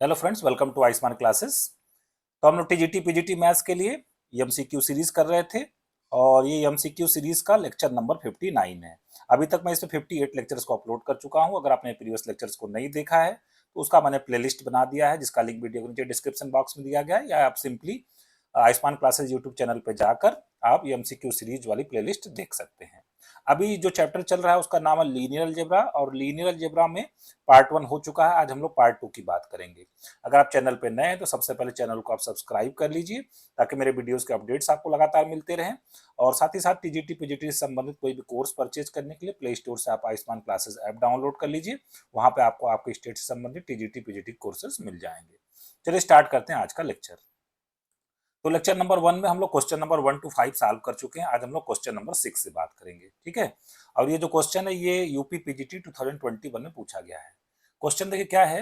Hello friends, welcome to Ayushman classes. तो हम लोग टीजीटी पीजीटी मैथ्स के लिए एमसीक्यू सीरीज कर रहे थे और ये एमसीक्यू सीरीज का लेक्चर नंबर 59 है। अभी तक मैं इसमें 58 लेक्चर्स को अपलोड कर चुका हूं। अगर आपने प्रीवियस लेक्चर्स को नहीं देखा है तो उसका मैंने प्लेलिस्ट बना दिया है, जिसका लिंक वीडियो के नीचे डिस्क्रिप्शन बॉक्स में दिया गया है, या आप simply Ayushman classes YouTube channel पर जाकर आप एमसीक्यू सीरीज वाली प्लेलिस्ट देख सकते हैं। अभी जो चैप्टर चल रहा है उसका नाम है लीनियर अलजेब्रा, और लीनियर अलजेब्रा में पार्ट 1 हो चुका है। आज हम लोग पार्ट 2 की बात करेंगे। अगर आप चैनल पे नए हैं तो सबसे पहले चैनल को आप सब्सक्राइब कर लीजिए, ताकि मेरे वीडियोस के अपडेट्स आपको लगातार मिलते रहें। और साथ ही साथ टीजीटी पीजीटी से संबंधित कोई भी कोर्स परचेज करने के लिए प्ले स्टोर से आप आयुष्मान क्लासेस ऐप डाउनलोड कर लीजिए। वहां पे आपको आपके स्टेट से संबंधित टीजीटी पीजीटी कोर्सेज मिल जाएंगे। चलिए स्टार्ट करते हैं आज का लेक्चर। तो लेक्चर नंबर 1 में हम लोग क्वेश्चन नंबर 1 to 5 सॉल्व कर चुके हैं। आज हम लोग क्वेश्चन नंबर 6 से बात करेंगे, ठीक है। और ये जो क्वेश्चन है ये यूपी पीजीटी 2021 में पूछा गया है। क्वेश्चन देखिए क्या है।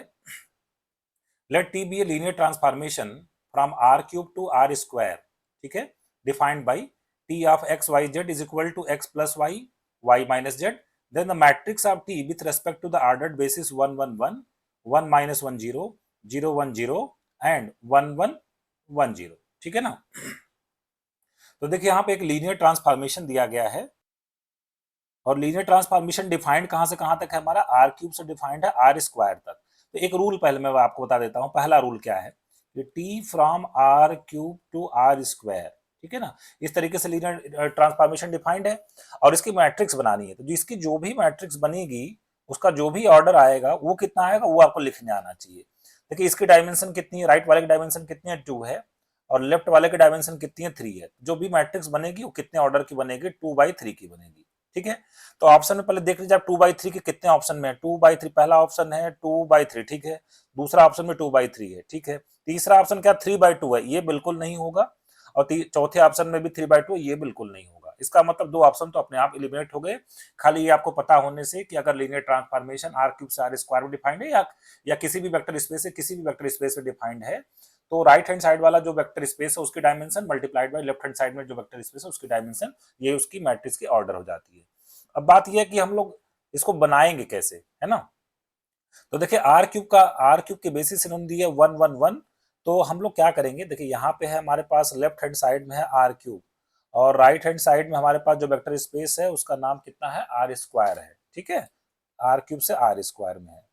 Let T be a linear transformation from R cube to R square, ठीक है, defined by T of x y z is equal to x plus y y minus z. Then the matrix of T with respect to the ordered basis 1 1 1 1 minus 1 0 0 1 0 and 1 1 1 0, ठीक है ना। तो देखिए यहाँ पे एक लीनियर ट्रांसफॉर्मेशन दिया गया है, और लीनियर ट्रांसफॉर्मेशन डिफाइंड कहां से कहां तक है हमारा, आर क्यूब से डिफाइंड है आर स्क्वायर तक। तो एक रूल पहले मैं आपको बता देता हूं। पहला रूल क्या है कि T from R cube to R square, ठीक है ना। इस तरीके से लीनियर ट्रांसफॉर्मेशन डिफाइंड है, और इसकी मैट्रिक्स बनानी है। तो जिसकी जो भी मैट्रिक्स बनेगी उसका जो भी ऑर्डर आएगा वो कितना आएगा वो आपको लिखने आना चाहिए। देखिए इसकी डायमेंशन कितनी है, राइट वाले की डायमेंशन कितनी है, 2 है, और लेफ्ट वाले की डायमेंशन कितनी है, 3 है। जो भी मैट्रिक्स बनेगी वो कितने ऑर्डर की बनेगी, 2/3 की बनेगी, ठीक है। तो ऑप्शन में पहले देख लीजिए आप 2/3 के कितने ऑप्शन में है। 2/3 पहला ऑप्शन है 2/3, ठीक है। दूसरा ऑप्शन में 2/3 है, ठीक है। तीसरा ऑप्शन क्या 3/2 है, ये बिल्कुल नहीं होगा। और चौथे ऑप्शन में भी 3/2 है, ये बिल्कुल नहीं होगा। इसका मतलब 2 ऑप्शन तो अपने आप एलिमिनेट हो गए। खाली ये आपको पता होने से कि अगर लीनियर ट्रांसफॉर्मेशन आर क्यूब से आर स्क्वायर में डिफाइंड है, या किसी भी वेक्टर स्पेस से किसी भी वेक्टर स्पेस में डिफाइंड है, तो राइट हैंड साइड वाला जो वेक्टर स्पेस है उसकी dimension multiplied by left hand side में जो वेक्टर स्पेस है उसकी डायमेंशन, ये उसकी मैट्रिक्स की ऑर्डर हो जाती है। अब बात यह है कि हम लोग इसको बनाएंगे कैसे, है ना। तो देखिए आर क्यूब के बेसिस इन्होंने दिए 1 1 1। तो हम लोग क्या करेंगे, देखिए यहाँ पे है हमारे पास लेफ्ट हैंड साइड में है आर क्यूब, और राइट हैंड साइड में हमारे पास जो वेक्टर स्पेस है उसका नाम कितना है, आर स्क्वायर है, ठीक है। आर क्यूब से आर स्क्वायर में है।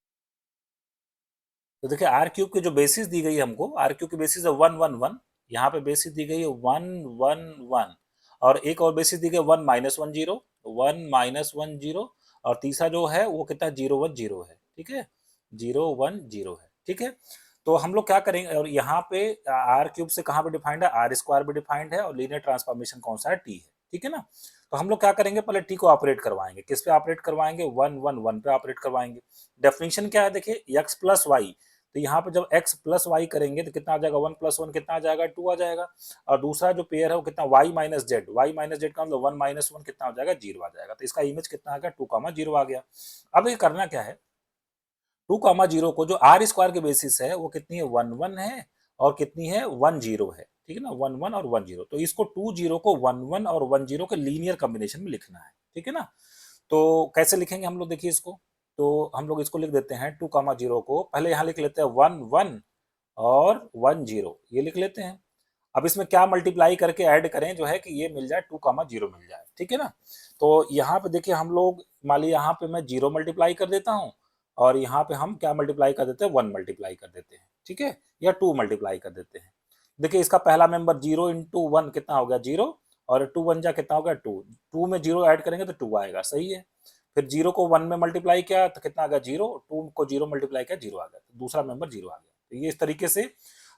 तो देखिए आर क्यूब की जो बेसिस दी गई है हमको, आर क्यूब की बेसिस है 1 1 1। यहाँ पे बेसिस दी गई है 1 1 1, और एक और बेसिस दी गई 1 माइनस 1 0 1 माइनस 1 0, और तीसरा जो है वो कितना 0 1 0 है, ठीक है। 0 1 0 है, ठीक है। तो हम लोग क्या करेंगे, और यहाँ पे आर क्यूब से कहाँ पे डिफाइंड है, आर स्क्वायर भी डिफाइंड है, और लीनियर ट्रांसफॉर्मेशन कौन सा है, टी है, ठीक है ना। तो हम लोग क्या करेंगे, पहले टी को ऑपरेट करवाएंगे। किस पे ऑपरेट करवाएंगे, 1 1 1 पे ऑपरेट करवाएंगे। डेफिनेशन क्या है देखिए, एक्स प्लस वाई। तो यहाँ पे जब x प्लस वाई करेंगे तो कितना आ जाएगा, 1 + 1 कितना आ जाएगा, 2 आ जाएगा। और दूसरा जो पेयर है वो कितना, y minus z, y minus z का मतलब 1 - 1 कितना हो जाएगा, 0 आ जाएगा। तो इसका इमेज कितना आ गया, 2, 0 आ गया। अब ये करना क्या है, 2, 0 को जो आर स्क्वायर के बेसिस है वो कितनी है, 1 1 है, और कितनी है 1 0 है, ठीक है ना। 1 1 और 1 0, तो इसको 2 0 को 1 1 और 1 0 के लीनियर कॉम्बिनेशन में लिखना है, ठीक है ना। तो कैसे लिखेंगे हम लोग, देखिए इसको। तो हम लोग इसको लिख देते हैं 2, 0 को पहले यहाँ लिख लेते हैं 1 1 और 1 0, ये लिख लेते हैं। अब इसमें क्या मल्टीप्लाई करके ऐड करें जो है कि ये मिल जाए 2, 0 मिल जाए, ठीक है ना। तो यहाँ पे देखिए हम लोग, मान लीजिए यहाँ पे मैं 0 मल्टीप्लाई कर देता हूँ, और यहाँ पे हम क्या मल्टीप्लाई कर देते हैं, 1 मल्टीप्लाई कर देते हैं, ठीक है, या 2 मल्टीप्लाई कर देते हैं। देखिए इसका पहला मेंबर 0 × 1 कितना हो गया, 0, और 2 1 जा कितना हो गया, 2। 2 में 0 ऐड करेंगे तो 2 आएगा, सही है। फिर 0 को 1 में मल्टीप्लाई किया तो कितना आ गया, 0। 2 को 0 मल्टीप्लाई किया, 0 आ गया, तो दूसरा मेंबर 0 आ गया। तो ये इस तरीके से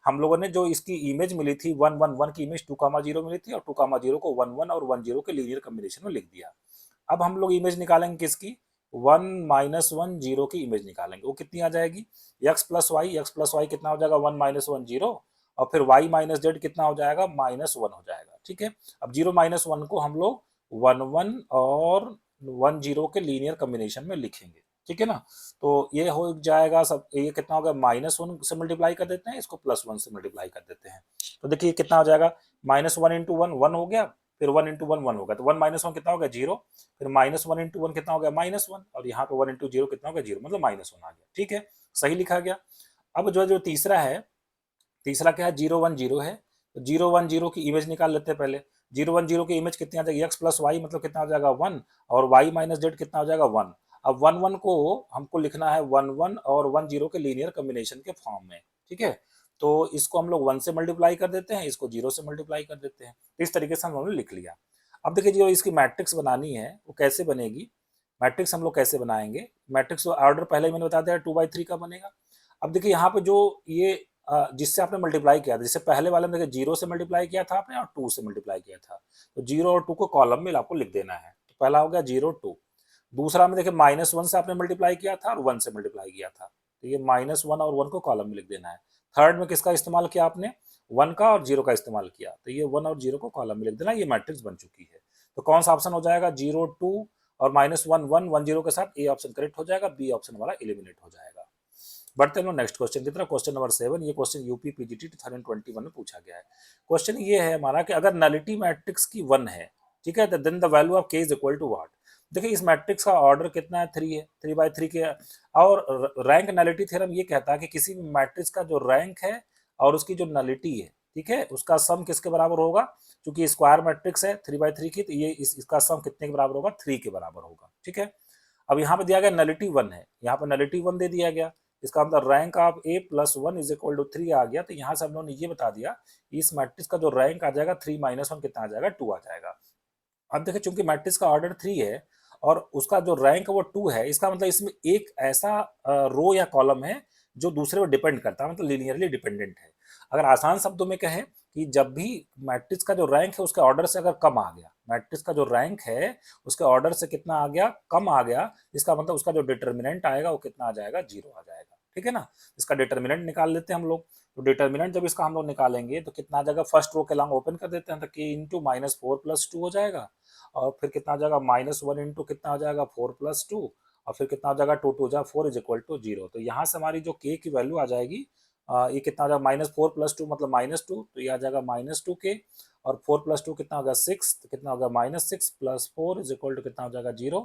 हम लोगों ने जो इसकी इमेज मिली थी 1 1 1 की इमेज 2, 0 मिली थी, और 2, 0 को 1 1 और 1 0 के लीनियर कॉम्बिनेशन में लिख दिया। अब हम लोग इमेज निकालेंगे किसकी, 1 - 1 0 की इमेज निकालेंगे। वो कितनी आ जाएगी, x प्लस वाई कितना हो जाएगा, 1 - 1 0, और फिर y माइनस जेड कितना हो जाएगा, -1 हो जाएगा, ठीक है। अब 0 - 1 को हम लोग 1 1 और 1 0 के लीनियर कॉम्बिनेशन में लिखेंगे, ठीक है ना। तो ये हो जाएगा सब, ये कितना हो गया, -1 से मल्टीप्लाई कर देते हैं, इसको +1 से मल्टीप्लाई कर देते हैं। तो देखिए कितना हो जाएगा, -1 × 1 1 हो गया, फिर 1 × 1 1 हो गया, तो 1 - 1 कितना हो गया, 0। फिर -1 × 1 कितना हो गया, -1, और यहाँ पे 1 × 0 कितना हो गया, 0, मतलब -1 आ गया, ठीक है, सही लिखा गया। अब जो तीसरा है, तीसरा क्या है, 0 1 0 है, तो 0 1 0 की इमेज निकाल लेते हैं पहले। 0 1 0 की इमेज कितनी आ जाएगी, x प्लस वाई मतलब कितना हो जाएगा 1, और y माइनस जेड कितना हो जाएगा 1। अब 1 1 को हमको लिखना है 1 1 और 1 0 के लीनियर कॉम्बिनेशन के फॉर्म में, ठीक है। तो इसको हम लोग 1 से मल्टीप्लाई कर देते हैं, इसको 0 से मल्टीप्लाई कर देते हैं, इस तरीके से हम लोगों ने लिख लिया। अब देखिए जो इसकी मैट्रिक्स बनानी है वो कैसे बनेगी, मैट्रिक्स हम लोग कैसे बनाएंगे, मैट्रिक्स ऑर्डर पहले ही मैंने बता दिया 2/3 का बनेगा। अब देखिए यहाँ पे जो ये जिससे आपने मल्टीप्लाई किया था, जिससे पहले वाले में देखिए 0 से मल्टीप्लाई किया था आपने और 2 से मल्टीप्लाई किया था, तो 0 और 2 को कॉलम में आपको लिख देना है। तो पहला हो गया 0 2, दूसरा में देखिए -1 से आपने मल्टीप्लाई किया था और 1 से मल्टीप्लाई किया था, तो ये -1 और 1 को कॉलम में लिख देना है। थर्ड में किसका इस्तेमाल किया आपने, 1 का और 0 का इस्तेमाल किया, तो ये 1 और 0 को कॉलम में लिख देना, ये मैट्रिक्स बन चुकी है। तो कौन सा ऑप्शन हो जाएगा, 0 2 और -1 1 1 0 के साथ ए ऑप्शन करेक्ट हो जाएगा, बी ऑप्शन वाला एलिमिनेट हो जाएगा। बढ़ते हैं नेक्स्ट क्वेश्चन की तरफ, क्वेश्चन नंबर 7। ये क्वेश्चन यूपी पीजीटी 2021 में पूछा गया है। क्वेश्चन ये है हमारा कि अगर नलिटी मैट्रिक्स की 1 है, ठीक है, देन द वैल्यू ऑफ के इज इक्वल टू व्हाट। देखिए इस मैट्रिक्स का ऑर्डर कितना है, 3 है, 3/3 के, और रैंक नलिटी थ्योरम ये कहता है कि किसी भी मैट्रिक्स का जो रैंक है और उसकी जो नलिटी है, ठीक है, उसका सम किसके बराबर होगा, क्योंकि स्क्वायर मैट्रिक्स है 3/3 की, तो ये इसका सम कितने के बराबर होगा, 3 के बराबर होगा, ठीक है। अब यहाँ पे दिया गया नलिटी 1 है, यहाँ पे नलिटी 1 दे दिया गया, इसका मतलब rank of a plus 1 is equal to 3 आ गया। तो यहाँ से हम लोगों ने ये बता दिया इस मैट्रिक्स का जो रैंक आ जाएगा 3 - 1 कितना आ जाएगा, 2 आ जाएगा। अब देखिए चूंकि मैट्रिक्स का ऑर्डर 3 है और उसका जो रैंक वो 2 है, इसका मतलब इसमें एक ऐसा रो या कॉलम है जो दूसरे पर डिपेंड करता है, मतलब लीनियरली डिपेंडेंट है। अगर आसान शब्दों में कहें कि जब भी मैट्रिक्स का जो रैंक है उसके ऑर्डर से अगर कम आ गया, मैट्रिक्स का जो रैंक है उसके ऑर्डर से कितना आ गया, कम आ गया, इसका मतलब उसका जो डिटर्मिनेंट आएगा वो कितना आ जाएगा, 0 आ जाएगा, ठीक है ना। इसका डिटर्मिनेंट निकाल लेते हैं हम लोग। तो डिटर्मिनेंट जब इसका हम लोग निकालेंगे तो कितना आ जाएगा, फर्स्ट रो के लॉन्ग ओपन कर देते हैं, तो k इंटू -4 + 2 हो जाएगा, और फिर कितना आ जाएगा, -1 इंटू कितना आ जाएगा, 4 + 2, और फिर कितना आ जाएगा, 2 2 जा 4 इज इक्वल टू 0। तो यहाँ से हमारी जो k की वैल्यू आ जाएगी, ये कितना आ जाएगा, -4 + 2 मतलब -2, तो ये आ जाएगा -2k, और 4 + 2 कितना होगा 6, तो कितना होगा -6 + 4 इज इक्वल टू कितना हो जाएगा 0।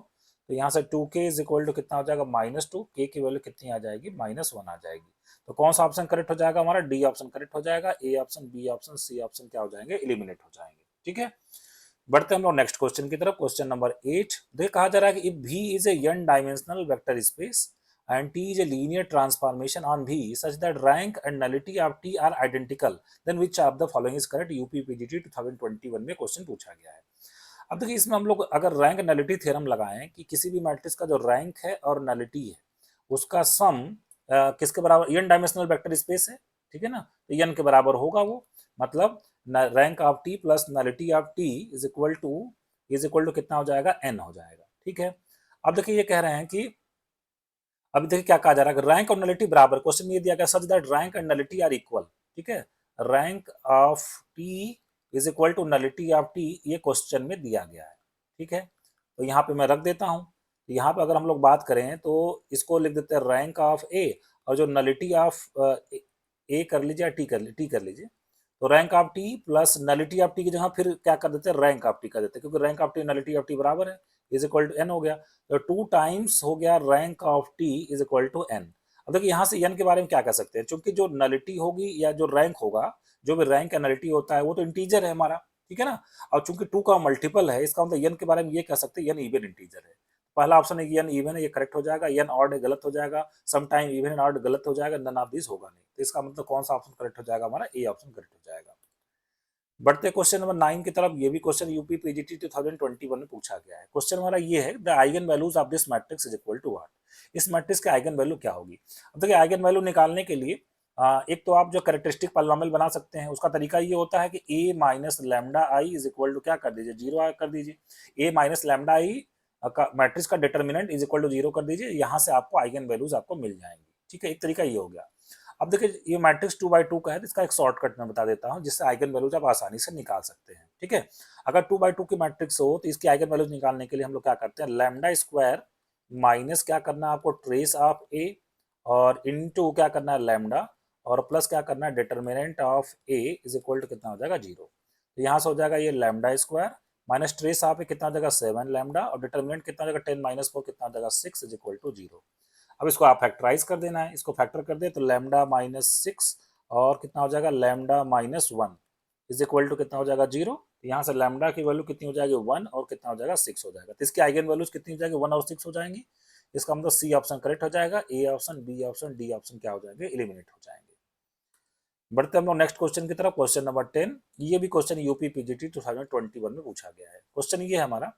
तो यहाँ से 2k इज इक्वल टू कितना हो जाएगा, -2, k की वैल्यू कितनी आ जाएगी, -1 आ जाएगी। तो कौन सा ऑप्शन करेक्ट हो जाएगा हमारा, डी ऑप्शन करेक्ट हो जाएगा, A option, B option, C option क्या हो जाएंगे, एलिमिनेट हो जाएंगे, ठीक है। बढ़ते हैं हम लोग नेक्स्ट क्वेश्चन की तरफ, क्वेश्चन नंबर 8। देखिए कहा जा रहा है कि if V is a n dimensional vector space and T is a linear transformation on V such that rank and nullity of T are identical, then which of the following is correct। UPPGT 2021 में question पूछा गया है। अब देखिए इसमें हम लोग अगर रैंक नलिटी थ्योरम लगाएं कि किसी भी मैट्रिक्स का जो रैंक है और नलिटी है उसका सम किसके बराबर, n डायमेंशनल वेक्टर स्पेस है, ठीक है ना, तो n के बराबर होगा वो, मतलब rank of T plus nullity of T is equal to कितना हो जाएगा, n हो जाएगा, ठीक है। अब देखिए ये कह रहे हैं कि अभी देखिए क्या कहा जा रहा है, रैंक और नलिटी बराबर, क्वेश्चन ये दिया गया such that rank and nullity are equal, ठीक है, rank of T is equal to nullity of T, ये क्वेश्चन में दिया गया है, ठीक है। तो यहाँ पे मैं रख देता हूँ, यहाँ पे अगर हम लोग बात करें तो इसको लिख देते हैं रैंक ऑफ ए, और जो नलिटी ऑफ ए कर लीजिए, टी कर लीजिए, तो rank of T plus nullity of T की जगह फिर क्या कर देते हैं, रैंक ऑफ टी कर देते हैं, क्योंकि rank of T nullity of T बराबर है, इज इक्वल टू n हो गया, तो 2 टाइम्स हो गया rank of T is equal to n। अब देखिए यहाँ से n के बारे में क्या कह सकते हैं, क्योंकि जो नलिटी होगी या जो रैंक होगा, जो भी रैंक या नलिटी होता है वो तो इंटीजर है हमारा, ठीक है ना, और चूंकि 2 का मल्टीपल है, इसका मतलब n के बारे में ये कह सकते हैं n इवन इंटीजर है। पहला ऑप्शन है n इवन है, ये करेक्ट हो जाएगा, n ऑड है गलत हो जाएगा, some time even and odd गलत हो जाएगा, नन ऑफ दिस होगा नहीं, तो इसका मतलब कौन सा ऑप्शन करेक्ट हो जाएगा हमारा, ए ऑप्शन करेक्ट हो जाएगा। बढ़ते क्वेश्चन नंबर 9 की तरफ, ये भी क्वेश्चन यूपी पीजीटी 2021 में पूछा गया है। क्वेश्चन हमारा ये है, the eigenvalues of this matrix is equal to what. इस मैट्रिक्स के आइगन वैल्यू क्या होगी। अब देखिए आइगन वैल्यू निकालने के लिए एक तो आप जो कैरेक्टरिस्टिक पॉलिनोमियल बना सकते हैं, उसका तरीका ये होता है कि a minus lambda I is equal to क्या कर दीजिए, 0 कर दीजिए, a माइनस लैम्डा आई का मैट्रिक्स का डिटर्मिनेंट इज इक्वल टू 0 कर दीजिए, यहाँ से आपको आइगन वैल्यूज आपको मिल जाएंगी, ठीक है, एक तरीका ये हो गया। अब देखिए ये मैट्रिक्स 2/2 का है, तो इसका एक शॉर्टकट मैं बता देता हूँ जिससे आइगन वैल्यूज आप आसानी से निकाल सकते हैं, ठीक है। अगर 2/2 की मैट्रिक्स हो तो इसकी आइगन वैल्यूज निकालने के लिए हम लोग क्या करते हैं, लैम्डा स्क्वायर माइनस क्या करना है आपको, ट्रेस ऑफ ए, और इनटू क्या करना है लैम्डा, और प्लस क्या करना है determinant of A is equal to कितना हो जाएगा 0। तो यहाँ से हो जाएगा ये lambda square minus trace of A कितना हो जाएगा 7 लैम्डा, और डिटर्मिनेंट कितना हो जाएगा 10 - 4 कितना हो जाएगा 6 इज इक्वल टू 0। अब इसको आप फैक्टराइज कर देना है, इसको फैक्टर कर दे तो लैम्डा माइनस 6 और कितना हो जाएगा lambda minus 1 is equal to कितना हो जाएगा 0। यहाँ से लैम्डा की वैल्यू कितनी हो जाएगी 1 और कितना हो जाएगा 6 हो जाएगा। तो इसकी आइगन वैल्यूज कितनी हो जाएगी 1 और 6 हो जाएंगी। इसका मतलब सी ऑप्शन करेक्ट हो जाएगा, A option, B option, D option क्या हो जाएंगे एलिमिनेट हो जाएंगे। बढ़ते हम लोग नेक्स्ट क्वेश्चन की तरफ, क्वेश्चन नंबर 10। ये भी क्वेश्चन यूपी पीजीटी 2021 में पूछा गया है। क्वेश्चन ये है हमारा,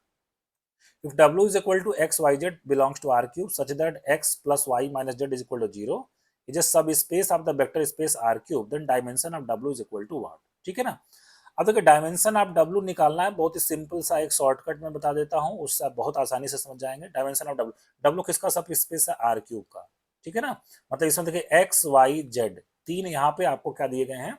if w is equal to x y z belongs to r cube such that x plus y minus z is equal to 0 is a subspace of the vector space r cube, then dimension of w is equal to what। ठीक है ना। अब देखिए dimension of w निकालना है, बहुत ही simple सा एक शॉर्टकट में बता देता हूँ, उससे आप बहुत आसानी से समझ जाएंगे। डायमेंशन ऑफ w किसका सब स्पेस है r क्यूब का, ठीक है ना। मतलब इसमें देखिए x y z तीन यहाँ पे आपको क्या दिए गए हैं,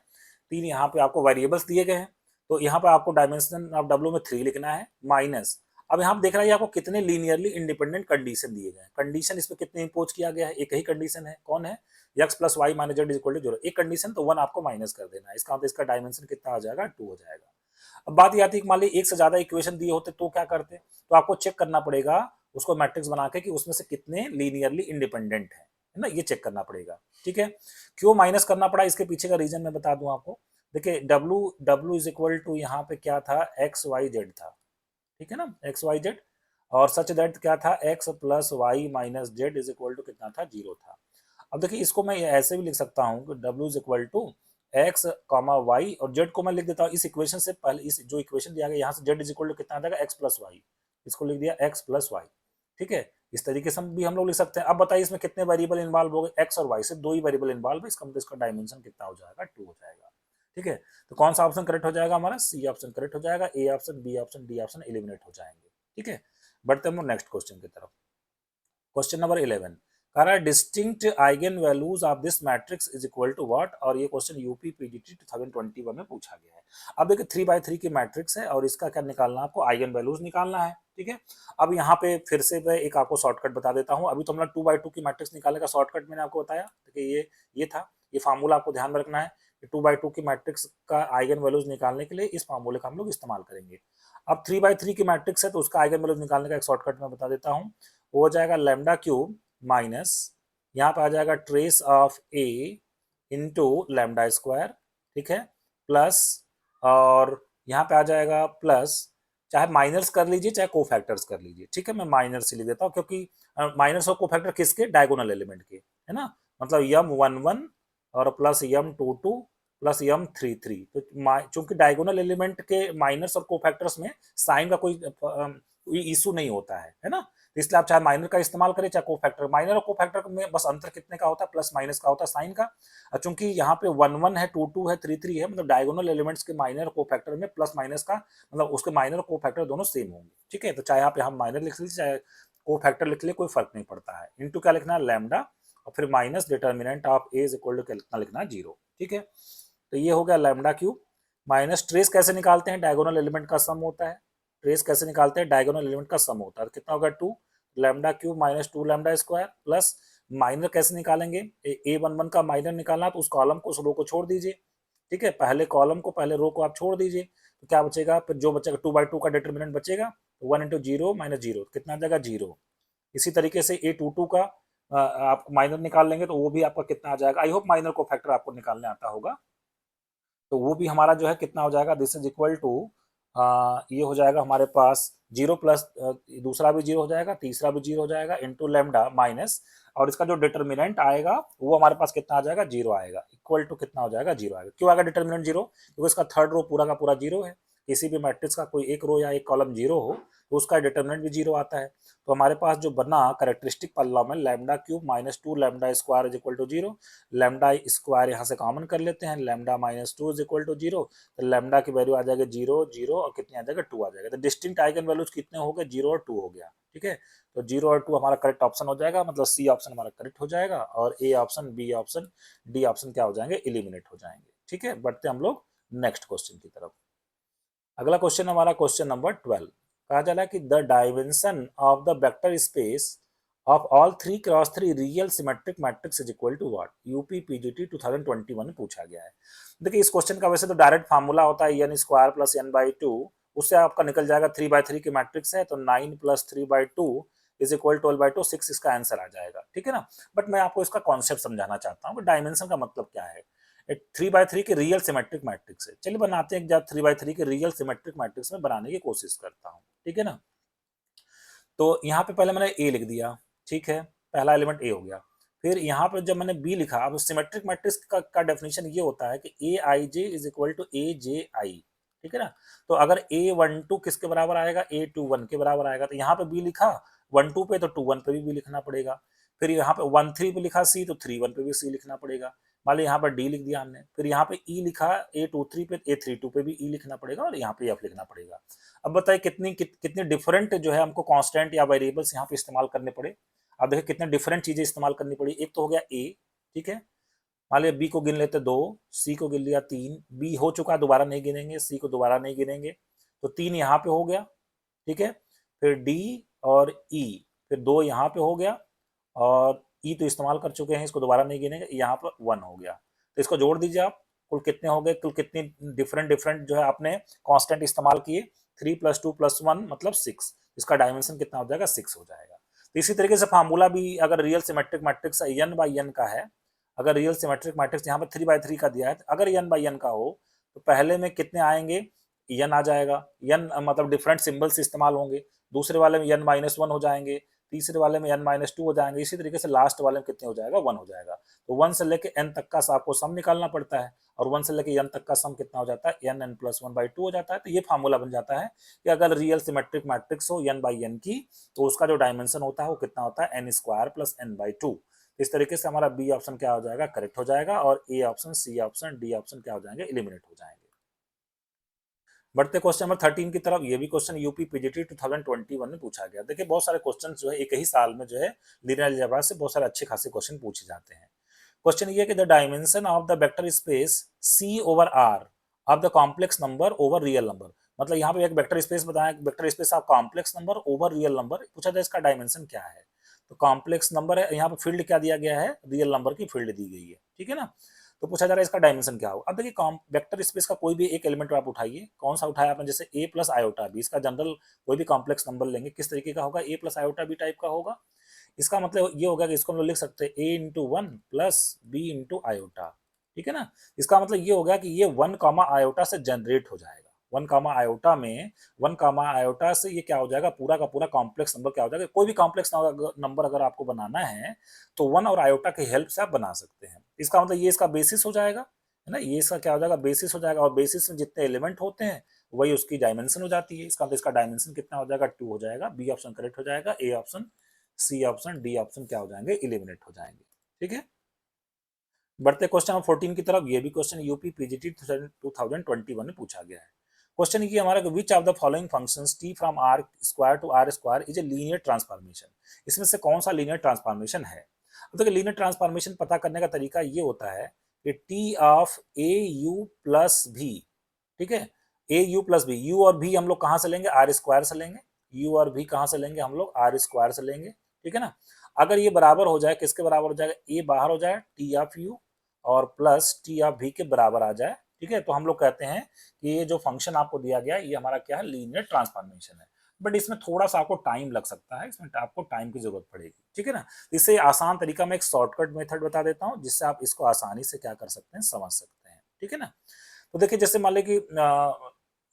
तीन यहाँ पे आपको वेरिएबल्स दिए गए हैं। तो यहाँ पे आपको डायमेंशन ऑफ w में 3 लिखना है माइनस, अब यहाँ देख रहा है आपको कितने लीनियरली इंडिपेंडेंट कंडीशन दिए गए हैं। कंडीशन इसमें कितने इंपोज किया गया है, एक ही कंडीशन है, कौन है x plus y minus z is equal to 0। एक कंडीशन तो 1 आपको माइनस कर देना है, इसका मतलब इसका डायमेंशन कितना आ जाएगा 2 हो जाएगा। अब बात ये आती है कि मान ली एक से ज्यादा इक्वेशन दिए होते तो क्या करते, तो आपको चेक करना पड़ेगा उसको मैट्रिक्स बना के कि उसमें से कितने लीनियरली इंडिपेंडेंट है ना, ये चेक करना पड़ेगा। ठीक है, क्यों माइनस करना पड़ा इसके पीछे का रीजन मैं बता दूं आपको। देखिए w इज इक्वल टू यहाँ पे क्या था एक्स वाई जेड था, ठीक है ना, एक्स वाई जेड, और सच दैट क्या था x plus y minus z is equal to कितना था 0 था। अब देखिए इसको मैं ऐसे भी लिख सकता हूँ कि w is equal to x comma y, और z को मैं लिख देता हूँ इस इक्वेशन से पहले, इस जो इक्वेशन दिया गया यहाँ से z इज इक्वल टू कितना आ जाएगा x प्लस वाई, इसको लिख दिया x प्लस वाई। ठीक है, इस तरीके से भी हम लोग लिख सकते हैं। अब बताइए इसमें कितने वेरिएबल इन्वॉल्व हो गए, x और y से दो ही वेरिएबल इन्वॉल्व है, इसका मतलब इसका डायमेंशन कितना हो जाएगा 2 हो जाएगा। ठीक है, तो कौन सा ऑप्शन करेक्ट हो जाएगा हमारा, सी ऑप्शन करेक्ट हो जाएगा, A option, B option, D option eliminate हो जाएंगे। ठीक है, बढ़ते हम नेक्स्ट क्वेश्चन की तरफ। क्वेश्चन नंबर 11 कह रहा है distinct eigenvalues of this matrix is equal to what, और ये क्वेश्चन यूपी पीजीटी 2021 में पूछा गया है। अब देखिए 3x3 की मैट्रिक्स है और इसका क्या निकालना है आपको, आइगन वैल्यूज निकालना है। ठीक है, अब यहाँ पे फिर से मैं एक आपको शॉर्टकट बता देता हूँ। अभी तो हम लोग 2x2 की मैट्रिक्स निकालने का शॉर्टकट मैंने आपको बताया, देखिए ये था, ये फार्मूला आपको ध्यान में रखना है कि 2x2 की मैट्रिक्स का आइगन वैल्यूज निकालने के लिए इस फार्मूले का हम लोग इस्तेमाल करेंगे। अब 3x3 की मैट्रिक्स है तो उसका आइगन वैल्यूज निकालने का एक शॉर्टकट मैं बता देता हूँ, वो हो जाएगा लैम्डा क्यूब माइनस, यहाँ पे आ जाएगा trace of A into lambda square, ठीक है, प्लस, और यहाँ पे आ जाएगा प्लस, चाहे माइनस कर लीजिए चाहे कोफैक्टर्स कर लीजिए। ठीक है, मैं माइनस से लिख देता हूँ क्योंकि माइनस और कोफैक्टर किसके, डायगोनल एलिमेंट के, है ना, मतलब m11 और प्लस m22 प्लस m33। तो चूंकि डायगोनल एलिमेंट के माइनस और कोफैक्टर्स में साइन का कोई इशू नहीं होता है ना, इसलिए आप चाहे माइनर का इस्तेमाल करें चाहे कोफैक्टर। माइनर और कोफैक्टर में बस अंतर कितने का होता है, प्लस माइनस का होता है साइन का। चूंकि यहाँ पे 1 1 है, 2 2 है, 3 3 है, मतलब डायगोनल एलिमेंट्स के माइनर कोफैक्टर में प्लस माइनस का मतलब उसके माइनर और कोफैक्टर दोनों सेम होंगे। ठीक है, तो चाहे आप यहाँ माइनर लिख लीजिए चाहे कोफैक्टर लिख ले, कोई फर्क नहीं पड़ता है। इनटू क्या लिखना है लैम्डा, और फिर minus determinant of A is equal to कितना लिखना है 0। ठीक है, तो ये हो गया लैम्डा क्यूब माइनस, ट्रेस कैसे निकालते हैं, डायगोनल एलिमेंट का सम होता है, ट्रेस कैसे निकालते हैं, डायगोनल एलिमेंट का सम होता है, कितना होगा 2 lambda cube minus 2 lambda square, plus minor कैसे निकालेंगे, A11 का माइनर निकालना तो उस कॉलम को उस रो को छोड़ दीजिए। ठीक है, पहले कॉलम को पहले रो को आप छोड़ दीजिए, तो क्या बचेगा, फिर जो बचेगा 2/2 का डिटर्मिनेंट बचेगा, 1 इंटू 0 माइनस 0 कितना आ जाएगा 0। इसी तरीके से A22 का आप माइनर निकाल लेंगे तो वो भी आपका कितना आ जाएगा, आई होप माइनर को फैक्टर आपको निकालने आता होगा, तो वो भी हमारा जो है कितना हो जाएगा, दिस इज इक्वल टू ये हो जाएगा हमारे पास 0 प्लस दूसरा भी 0 हो जाएगा, तीसरा भी 0 हो जाएगा, इंटू लैम्डा माइनस, और इसका जो डिटर्मिनेंट आएगा वो हमारे पास कितना आ जाएगा 0 आएगा, इक्वल टू कितना हो जाएगा 0 आएगा। क्यों आएगा डिटर्मिनेंट 0, क्योंकि इसका थर्ड रो पूरा का पूरा 0 है। किसी भी मैट्रिक्स का कोई एक रो या एक कॉलम 0 हो तो उसका डिटर्मिनेंट भी 0 आता है। तो हमारे पास जो बना characteristic polynomial lambda cube minus 2 lambda square is equal to 0, lambda square यहाँ से कॉमन कर लेते हैं, lambda minus 2 is equal to 0, तो लैम्डा की वैल्यू आ जाएगा 0 0 और कितनी आ जाएगा 2 आ जाएगा। तो डिस्टिंक्ट आइगन वैल्यूज कितने हो गए, 0 और 2 हो गया। ठीक है, तो 0 और 2 हमारा करेक्ट ऑप्शन हो जाएगा, मतलब सी ऑप्शन हमारा करेक्ट हो जाएगा, और A option, B option, D option क्या हो जाएंगे, एलिमिनेट हो जाएंगे। ठीक है, बढ़ते हम लोग नेक्स्ट क्वेश्चन की तरफ। अगला क्वेश्चन हमारा क्वेश्चन नंबर 12, कहा जा रहा है कि the dimension of the vector space of all 3x3 real symmetric matrix is equal to what, UP PGT 2021 में पूछा गया है। देखिए इस क्वेश्चन का वैसे तो डायरेक्ट फार्मूला होता है n square plus n by 2, उससे आपका निकल जाएगा 3x3 की मैट्रिक्स है तो 9 प्लस 3/2 इज इक्वल 12/2 6 इसका आंसर आ जाएगा, ठीक है ना। बट मैं आपको इसका कॉन्सेप्ट समझाना चाहता हूँ कि डायमेंशन का मतलब क्या है। 3/3 के रियल सिमेट्रिक मैट्रिक्स है, चलिए बनाते हैं, जब 3/3 के रियल सिमेट्रिक मैट्रिक्स में बनाने की कोशिश करता हूँ, ठीक है ना। तो यहाँ पे पहले मैंने ए लिख दिया, ठीक है, पहला एलिमेंट ए हो गया। फिर यहाँ पे जब मैंने बी लिखा, अब सिमेट्रिक मैट्रिक्स का डेफिनेशन ये होता है कि ए आई जे इज इक्वल टू ए जे आई, ठीक है ना। तो अगर A12 किसके बराबर आएगा, A21 के बराबर आएगा। तो यहाँ पे बी लिखा 12 पे, तो 21 पे भी बी लिखना पड़ेगा। फिर यहाँ पे 13 पे लिखा सी, तो 31 पे भी सी लिखना पड़ेगा। मान ली यहाँ पर डी लिख दिया हमने। फिर यहाँ पे ई लिखा A23 पे, A32 पे भी ई लिखना पड़ेगा, और यहाँ पे एफ लिखना पड़ेगा। अब बताइए कितनी डिफरेंट जो है हमको कांस्टेंट या वेरिएबल्स यहाँ पे इस्तेमाल करने पड़े। अब देखिए कितने डिफरेंट चीजें इस्तेमाल करनी पड़ी। एक तो हो गया ए, ठीक है, मान लिया बी को गिन लेते 2, सी को गिन लिया 3, बी हो चुका दोबारा नहीं गिनेंगे, सी को दोबारा नहीं गिनेंगे, तो 3 यहाँ पे हो गया, ठीक है। फिर डी और ई, फिर 2 यहाँ पे हो गया, और ई तो इस्तेमाल कर चुके हैं, इसको दोबारा नहीं गिनेंगे, यहाँ पर 1 हो गया। तो इसको जोड़ दीजिए आप, कुल कितने हो गए, कुल कितनी डिफरेंट डिफरेंट जो है आपने कांस्टेंट इस्तेमाल किए। 3 + 2 + 1 मतलब 6। इसका डायमेंशन कितना हो जाएगा, 6 हो जाएगा। तो इसी तरीके से फार्मूला भी अगर रियल सिमेट्रिक मैट्रिक्स n/n का है, अगर रियल सिमेट्रिक मैट्रिक्स यहाँ पर 3/3 का दिया है, अगर n/n का हो तो पहले में कितने आएंगे, n आ जाएगा, n मतलब डिफरेंट सिंबल्स इस्तेमाल होंगे, दूसरे वाले में n-1 हो जाएंगे, तीसरे वाले में n-2 हो जाएंगे, इसी तरीके से लास्ट वाले में कितने हो जाएगा, 1 हो जाएगा। तो 1 से लेके n तक का आपको सम निकालना पड़ता है, और 1 से लेके n तक का सम कितना हो जाता है, n+1/2 हो जाता है। तो ये फार्मूला बन जाता है कि अगर रियल सिमेट्रिक मैट्रिक्स हो n/n की, तो उसका जो डायमेंशन होता है वो कितना होता है, n² + n/2। इस तरीके से हमारा बी ऑप्शन क्या हो जाएगा, करेक्ट हो जाएगा, और A option, C option, D option क्या हो जाएंगे, एलिमिनेट हो जाएंगे। बढ़ते क्वेश्चन नंबर 13 की तरफ। ये भी क्वेश्चन यूपी पीजीटी 2021 में पूछा गया। देखिए बहुत सारे क्वेश्चन जो है एक ही साल में जो है लीनियर अलजेब्रा से बहुत सारे अच्छे खासे क्वेश्चन पूछे जाते हैं। क्वेश्चन ये है कि the dimension of the vector space C/R of the complex number over real number. मतलब यहाँ पे एक वेक्टर स्पेस बताया, vector space of complex number over real number पूछा जाए, इसका डायमेंशन क्या है। तो कॉम्प्लेक्स नंबर है, यहाँ पे फील्ड क्या दिया गया है, रियल नंबर की फील्ड दी गई है, ठीक है ना। तो पूछा जा रहा है इसका डायमेंशन क्या होगा। अब देखिए वेक्टर स्पेस का कोई भी एक एलिमेंट आप उठाइए, कौन सा उठाया आपने, जैसे a + i/b, इसका जनरल कोई भी कॉम्प्लेक्स नंबर लेंगे, किस तरीके का होगा, a + i/b टाइप का होगा। इसका मतलब ये होगा कि इसको हम लोग लिख सकते हैं a × 1 + b × i, ठीक है ना। इसका मतलब ये होगा कि ये 1, i से जनरेट हो जाएगा। 1, i में 1, i से ये क्या हो जाएगा, पूरा का पूरा कॉम्प्लेक्स नंबर क्या हो जाएगा। कोई भी कॉम्प्लेक्स नंबर अगर आपको बनाना है तो 1 और i की हेल्प से आप बना सकते हैं। इसका मतलब ये इसका बेसिस हो जाएगा, है ना, ये इसका क्या हो जाएगा, बेसिस हो जाएगा, और बेसिस में जितने एलिमेंट होते हैं वही उसकी डायमेंशन हो जाती है। इसका मतलब इसका डायमेंशन कितना हो जाएगा, 2 हो जाएगा। बी ऑप्शन करेक्ट हो जाएगा, A option, C option, D option क्या हो जाएंगे, एलिमिनेट हो जाएंगे, ठीक है। बढ़ते क्वेश्चन नंबर 14 की तरफ। ये भी क्वेश्चन यूपी पीजीटी 2021 में पूछा गया है। क्वेश्चन ये हमारा कि which of the following functions t from r² to r² is a linear transformation. इसमें से कौन सा लीनियर ट्रांसफॉर्मेशन है। अब देखिए लीनियर ट्रांसफॉर्मेशन पता करने का तरीका ये होता है कि t of au plus v, ठीक है, au प्लस v, u और v हम लोग कहाँ से लेंगे, r² से लेंगे, u और v कहाँ से लेंगे, हम लोग r² से लेंगे, ठीक है ना। अगर ये बराबर हो जाए, किसके बराबर हो जाएगा, a बाहर हो जाए t ऑफ u और प्लस टी ऑफ v के बराबर आ जाए, ठीक है, तो हम लोग कहते हैं कि ये जो फंक्शन आपको दिया गया ये हमारा क्या है, लीनियर ट्रांसफॉर्मेशन है। बट इसमें थोड़ा सा आपको टाइम लग सकता है, इसमें आपको टाइम की जरूरत पड़ेगी, ठीक है ना। इससे आसान तरीका मैं एक शॉर्टकट मेथड बता देता हूँ जिससे आप इसको आसानी से क्या कर सकते हैं, समझ सकते हैं, ठीक है ना। तो देखिए जैसे मान लीजिए कि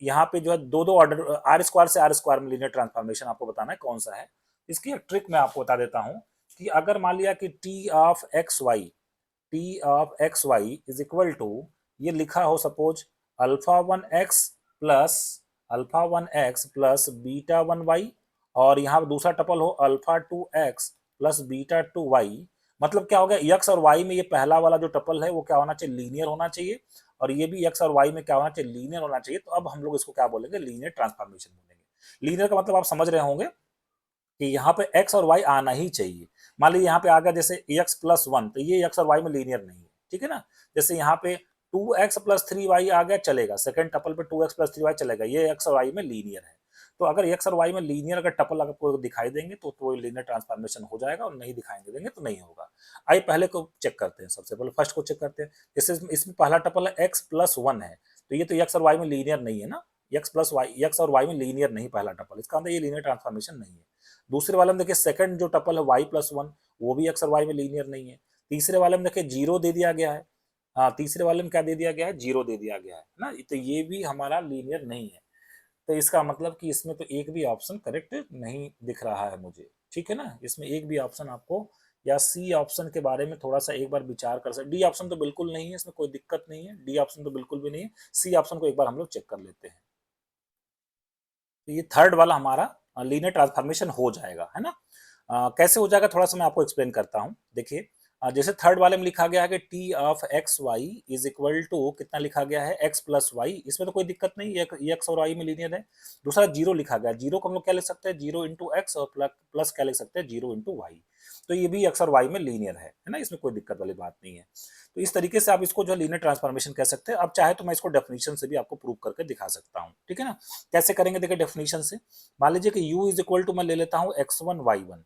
यहाँ पे जो है दो ऑर्डर r² से r² में लीनियर ट्रांसफॉर्मेशन आपको बताना है कौन सा है। इसकी एक ट्रिक मैं आपको बता देता हूँ कि अगर मान लिया कि t of x y is equal to, ये लिखा हो सपोज α1x β1y, और यहाँ पर दूसरा टपल हो α2x β2y। मतलब क्या हो गया, x और y में ये पहला वाला जो टपल है वो क्या होना चाहिए, लीनियर होना चाहिए, और ये भी x और y में क्या होना चाहिए, लीनियर होना चाहिए। तो अब हम लोग इसको क्या बोलेंगे, लीनियर ट्रांसफॉर्मेशन बोलेंगे। लीनियर का मतलब आप समझ रहे होंगे कि यहाँ पे x और y आना ही चाहिए। मान लीजिए यहाँ पे आ गया जैसे x + 1, तो ये x और y में लीनियर नहीं है, ठीक है ना। जैसे यहाँ पे 2x + 3y आ गया, चलेगा, सेकंड टपल पे 2x + 3y चलेगा, ये x और y में लीनियर है। तो अगर x और y में लीनियर अगर टपल आपको दिखाई देंगे तो लीनियर ट्रांसफॉर्मेशन हो जाएगा, और नहीं दिखाई देंगे तो नहीं होगा। आइए पहले को चेक करते हैं, सबसे पहले फर्स्ट को चेक करते हैं। जैसे इसमें पहला टपल है x + 1 है, तो ये तो x और y में लीनियर नहीं है ना, एक्स प्लस वाई, एक्स और वाई में लीनियर नहीं पहला टपल, इसका मतलब ये लीनियर ट्रांसफॉर्मेशन नहीं है। दूसरे वाले में देखिए सेकंड जो टपल है वाई प्लस वन, वो भी एक्स और वाई में लीनियर नहीं है। तीसरे वाले में देखिए जीरो दे दिया गया है, हाँ तीसरे वाले में क्या दे दिया गया है, जीरो दे दिया गया है ना, तो ये भी हमारा लीनियर नहीं है। तो इसका मतलब कि इसमें तो एक भी ऑप्शन करेक्ट नहीं दिख रहा है मुझे, ठीक है ना, इसमें एक भी ऑप्शन आपको, या सी ऑप्शन के बारे में थोड़ा सा एक बार विचार कर सकते, डी ऑप्शन तो बिल्कुल नहीं है, इसमें कोई दिक्कत नहीं है, डी ऑप्शन तो बिल्कुल भी नहीं है, सी ऑप्शन को एक बार हम लोग चेक कर लेते हैं। तो ये थर्ड वाला हमारा लीनियर ट्रांसफॉर्मेशन हो जाएगा, है ना। कैसे हो जाएगा थोड़ा सा मैं आपको एक्सप्लेन करता हूँ। देखिए जैसे थर्ड वाले में लिखा गया है कि T of x y is equal to कितना लिखा गया है, एक्स प्लस वाई, इसमें तो कोई दिक्कत नहीं, ये एक्स और वाई में लीनियर है। दूसरा जीरो लिखा गया है, जीरो को हम लोग क्या लिख सकते हैं, जीरो इंटू एक्स, और प्लस क्या लिख सकते हैं, जीरो इंटू वाई, तो ये भी एक्स और वाई में लीनियर है ना, इसमें कोई दिक्कत वाली बात नहीं है। तो इस तरीके से आप इसको जो लीनियर ट्रांसफॉर्मेशन कह सकते हैं। अब चाहे तो मैं इसको डेफिनेशन से भी आपको प्रूव करके दिखा सकता हूँ, ठीक है ना। कैसे करेंगे, देखिए डेफिनेशन से, मान लीजिए कि u इज इक्वल टू मैं ले लेता हूँ x1 y1,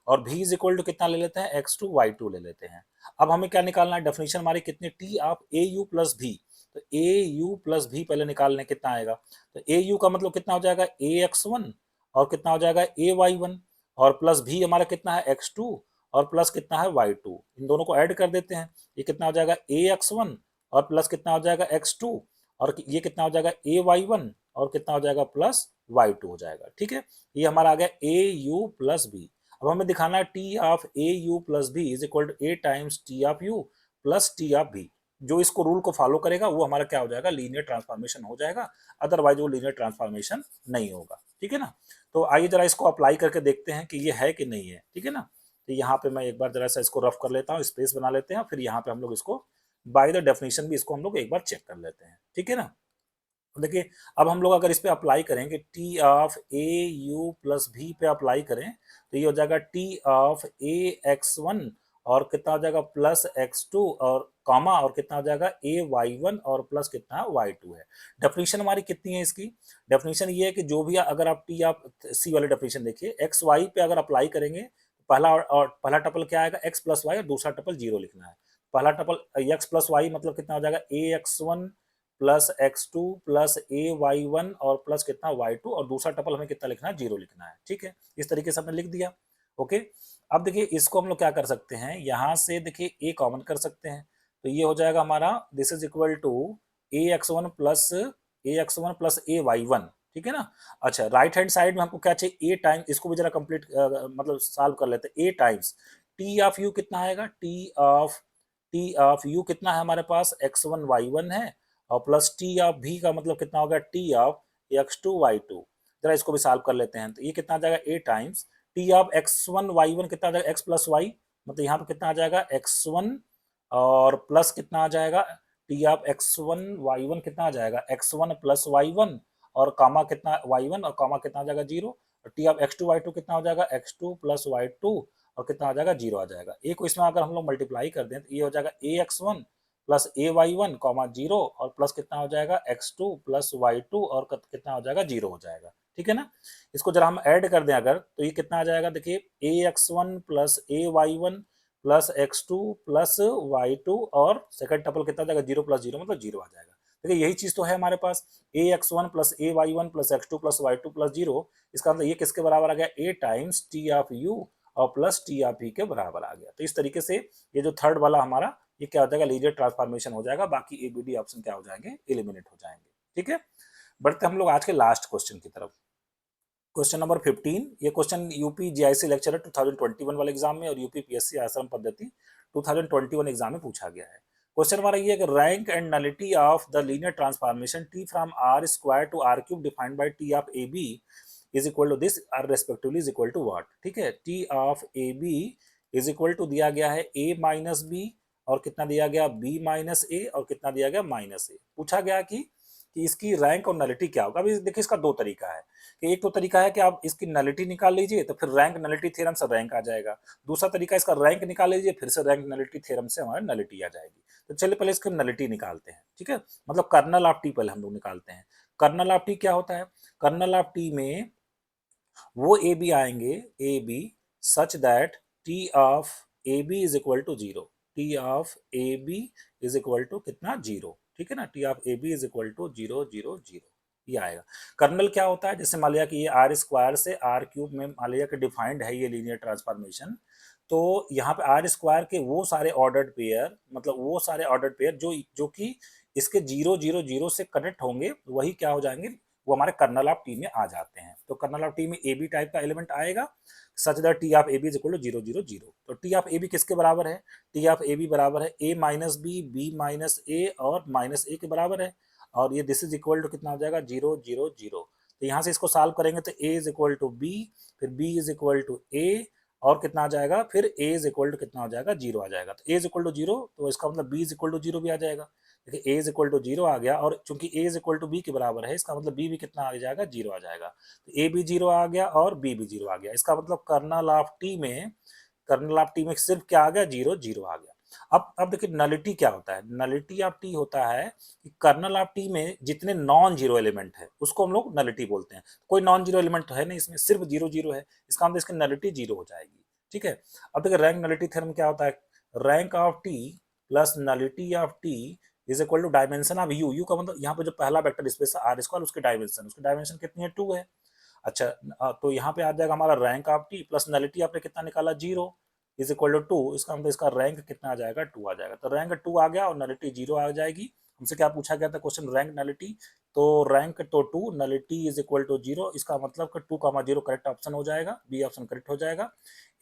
और v इज इक्वल टू कितना ले लेते हैं, x2 y2 ले लेते हैं। अब हमें क्या निकालना है, डेफिनेशन हमारी कितनी, T of a u plus भी, तो ए यू प्लस भी पहले निकालने, कितना आएगा, तो ए यू का मतलब कितना हो जाएगा, ए एक्स वन, और कितना हो जाएगा ए वाई वन, और प्लस भी हमारा कितना है एक्स टू, और प्लस कितना है वाई टू, इन दोनों को ऐड कर देते हैं, ये कितना हो जाएगा ए एक्स वन, और प्लस कितना हो जाएगा एक्स टू, और ये कितना हो जाएगा ए वाई वन, और कितना हो जाएगा प्लस वाई टू हो जाएगा, ठीक है। ये हमारा आ गया ए यू प्लस बी। अब हमें दिखाना है T of a u plus b is equal to a times T of u plus T of b. जो इसको रूल को फॉलो करेगा वो हमारा क्या हो जाएगा, लीनियर ट्रांसफॉर्मेशन हो जाएगा, अदरवाइज वो लीनियर ट्रांसफॉर्मेशन नहीं होगा, ठीक है ना। तो आइए जरा इसको अप्लाई करके देखते हैं कि ये है कि नहीं है, ठीक है ना। तो यहाँ पे मैं एक बार जरा सा इसको रफ कर लेता हूँ, स्पेस बना लेते हैं, फिर यहाँ पे हम लोग इसको बाय द डेफिनेशन भी इसको हम लोग एक बार चेक कर लेते हैं, ठीक है ना। देखिए अब हम लोग अगर इस पे अप्लाई करेंगे, T of a u plus भी पे अप्लाई करें, तो ये हो जाएगा T of A x one, और कितना हो जाएगा प्लस एक्स टू, और कॉमा, और कितना हो जाएगा ए वाई वन, और प्लस कितना वाई टू है। डेफिनेशन हमारी कितनी है इसकी, डेफिनेशन ये है कि जो भी अगर आप टी आप सी वाले डेफिनेशन देखिए, एक्स वाई पे अगर अप्लाई करेंगे, पहला टपल क्या आएगा, एक्स प्लस वाई, और दूसरा टपल जीरो लिखना है। पहला टपल एक्स प्लस वाई मतलब कितना हो जाएगा, ए x one plus x two plus ए वाई वन, और प्लस कितना वाई टू, और दूसरा टपल हमें कितना लिखना है, जीरो लिखना है, ठीक है। इस तरीके से हमने लिख दिया, ओके। अब देखिए इसको हम लोग क्या कर सकते हैं, यहां से देखिए ए कॉमन कर सकते हैं, तो ये हो जाएगा हमारा this is equal to a x one plus A y one, ठीक है ना। अच्छा राइट हैंड साइड में हमको क्या चाहिए, ए टाइम, इसको भी जरा कंप्लीट मतलब सॉल्व कर लेते हैं, ए टाइम्स टी ऑफ यू कितना आएगा, टी ऑफ यू कितना है हमारे पास, एक्स वन वाई वन है, और प्लस टी ऑफ भी का मतलब कितना होगा, T of x two y two. जरा इसको भी सॉल्व कर लेते हैं, तो ये कितना आ जाएगा, A times T of x one y one कितना आ जाएगा, एक्स प्लस वाई, मतलब यहाँ पे कितना आ जाएगा एक्स वन, और प्लस कितना आ जाएगा T of x one y one, कितना आ जाएगा x one plus y one, और कामा कितना वाई वन, और कामा कितना आ जाएगा जीरो, और T of x two y two कितना हो जाएगा, x two plus y two, और कितना आ जाएगा जीरो आ जाएगा। ए को इसमें अगर हम लोग मल्टीप्लाई कर दें तो ये हो जाएगा ए एक्स वन प्लस ए वाई वन कॉमा जीरो, और प्लस कितना हो जाएगा x two plus y two, और कितना हो जाएगा जीरो हो जाएगा, ठीक है ना। इसको जरा हम ऐड कर दें अगर, तो ये कितना आ जाएगा, देखिए A x one plus A y one plus x two plus y two, और सेकंड टपल कितना आ जाएगा, जीरो प्लस जीरो मतलब जीरो आ जाएगा। देखिए यही चीज तो है हमारे पास, A x one plus A y one plus x two plus y two plus zero, इसका मतलब ये किसके बराबर आ गया, A times T of u और प्लस टी ऑफ ई के बराबर आ गया। तो इस तरीके से ये जो थर्ड वाला हमारा ये क्या हो जाएगा, लीनियर ट्रांसफॉर्मेशन हो जाएगा, बाकी ए बी डी ऑप्शन क्या हो जाएंगे, एलिमिनेट हो जाएंगे, ठीक है। बढ़ते हम लोग आज के लास्ट क्वेश्चन की तरफ। क्वेश्चन नंबर 15, ये क्वेश्चन यूपी जीआईसी लेक्चरर 2021 वाले एग्जाम में और यूपी पीएससी आश्रम पद्धति 2021 एग्जाम में पूछा गया है। क्वेश्चन हमारा ये है कि rank and nullity of the linear transformation T from R square to R cube defined by T of a b is equal to this are respectively is equal to what, ठीक है। T of a b is equal to दिया गया है ए minus B, और कितना दिया गया B minus ए, और कितना दिया गया माइनस ए। पूछा गया कि इसकी रैंक और नलिटी क्या होगा। अभी देखिए इसका दो तरीका है, कि एक तो तरीका है कि आप इसकी नलिटी निकाल लीजिए तो फिर रैंक नलिटी थ्योरम से रैंक आ जाएगा, दूसरा तरीका इसका रैंक निकाल लीजिए फिर से रैंक नलिटी थ्योरम से हमारी नलिटी आ जाएगी। तो चलिए पहले इसकी नलिटी निकालते हैं, ठीक है, मतलब कर्नल ऑफ टी पहले हम लोग निकालते हैं। कर्नल ऑफ टी क्या होता है, कर्नल ऑफ टी में वो ए बी आएंगे, a b such that T of a b is equal to zero, T of a b is equal to कितना जीरो, ठीक है ना, T of a b is equal to zero zero zero, ये आएगा। Colonel क्या होता है, जैसे मान लिया कि ये आर स्क्वायर से आर क्यूब में मान लिया कि डिफाइंड है ये लीनियर ट्रांसफॉर्मेशन, तो यहाँ पे आर स्क्वायर के वो सारे ऑर्डर्ड पेयर, मतलब वो सारे ऑर्डर्ड पेयर जो जो कि इसके 0 0 0 से कनेक्ट होंगे, वही क्या हो जाएंगे, वो हमारे कर्नल ऑफ टी में आ जाते हैं। तो कर्नल ऑफ टी में ए बी टाइप का एलिमेंट आएगा, such that T of a b is equal to 0 0 0। तो टी ऑफ ए बी किसके बराबर है, टी ऑफ ए बी बराबर है ए माइनस बी माइनस ए और माइनस ए के बराबर है। और ये दिस इज इक्वल टू कितना हो जाएगा, 0 0 0। तो यहाँ से इसको सॉल्व करेंगे तो ए इज इक्वल टू बी, फिर बी इज इक्वल टू ए, और कितना आ जाएगा, फिर ए इज इक्वल टू कितना हो जाएगा, 0 आ जाएगा। तो ए इज इक्वल टू 0, तो इसका मतलब बी इज इक्वल टू 0 भी आ जाएगा। देखिए ए इज इक्वल टू 0 आ गया, और चूंकि ए इज इक्वल टू बी के बराबर है, इसका मतलब बी भी कितना आ जाएगा, 0 आ जाएगा। तो ए भी 0 आ गया और बी भी 0 आ गया। इसका मतलब कर्नल ऑफ टी में, कर्नल ऑफ टी में सिर्फ क्या आ गया, 0 0 आ गया। अब देखिए नलिटी क्या होता है, नलिटी ऑफ टी होता है कि कर्नल ऑफ टी में जितने नॉन जीरो एलिमेंट है उसको हम लोग नलिटी बोलते हैं। कोई नॉन जीरो एलिमेंट तो है नहीं इसमें, सिर्फ 0 0 है, इसका मतलब इसकी नलिटी 0 हो जाएगी। ठीक है। अब देखिए रैंक नलिटी थ्योरम क्या होता है, rank of T plus nullity of T is equal to dimension of U. U का मतलब यहाँ पे जो पहला वेक्टर स्पेस आर स्क्वायर, उसकी डायमेंशन कितनी है, 2 है। अच्छा, तो यहाँ पे आ जाएगा हमारा rank of T plus nullity आपने कितना निकाला, 0 इज इक्वल टू 2। इसका मतलब इसका रैंक कितना आ जाएगा, 2 आ जाएगा। तो रैंक 2 आ गया और नलिटी 0 आ जाएगी। हमसे क्या पूछा गया था क्वेश्चन, रैंक नलिटी, तो रैंक तो 2, नलिटी इज इक्वल टू 0। इसका मतलब कि 2 0 करेक्ट ऑप्शन हो जाएगा, बी ऑप्शन करेक्ट हो जाएगा,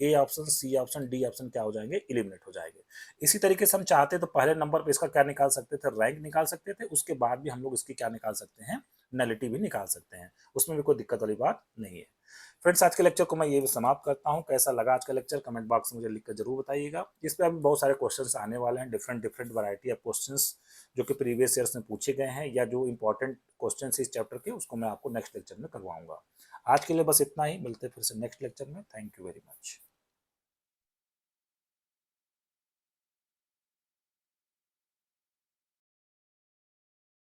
A option C option D option क्या हो जाएंगे, एलिमिनेट हो जाएंगे। इसी तरीके से हम चाहते तो पहले नंबर पे इसका क्या निकाल सकते थे, रैंक निकाल सकते थे, उसके बाद भी हम लोग इसकी क्या निकाल सकते हैं, नलिटी भी निकाल सकते हैं, उसमें भी कोई दिक्कत वाली बात नहीं है। फ्रेंड्स आज के लेक्चर को मैं ये भी समाप्त करता हूँ। कैसा लगा आज का लेक्चर, कमेंट बॉक्स में मुझे लिख कर जरूर बताइएगा। इस पर अभी बहुत सारे क्वेश्चंस आने वाले हैं, डिफरेंट वैरायटी ऑफ क्वेश्चंस जो कि प्रीवियस ईयर्स में पूछे गए हैं, या जो इंपॉर्टेंट क्वेश्चंस इस चैप्टर के, उसको मैं आपको नेक्स्ट लेक्चर में करवाऊंगा। आज के लिए बस इतना ही, मिलते हैं फिर से नेक्स्ट लेक्चर में। Thank you very much.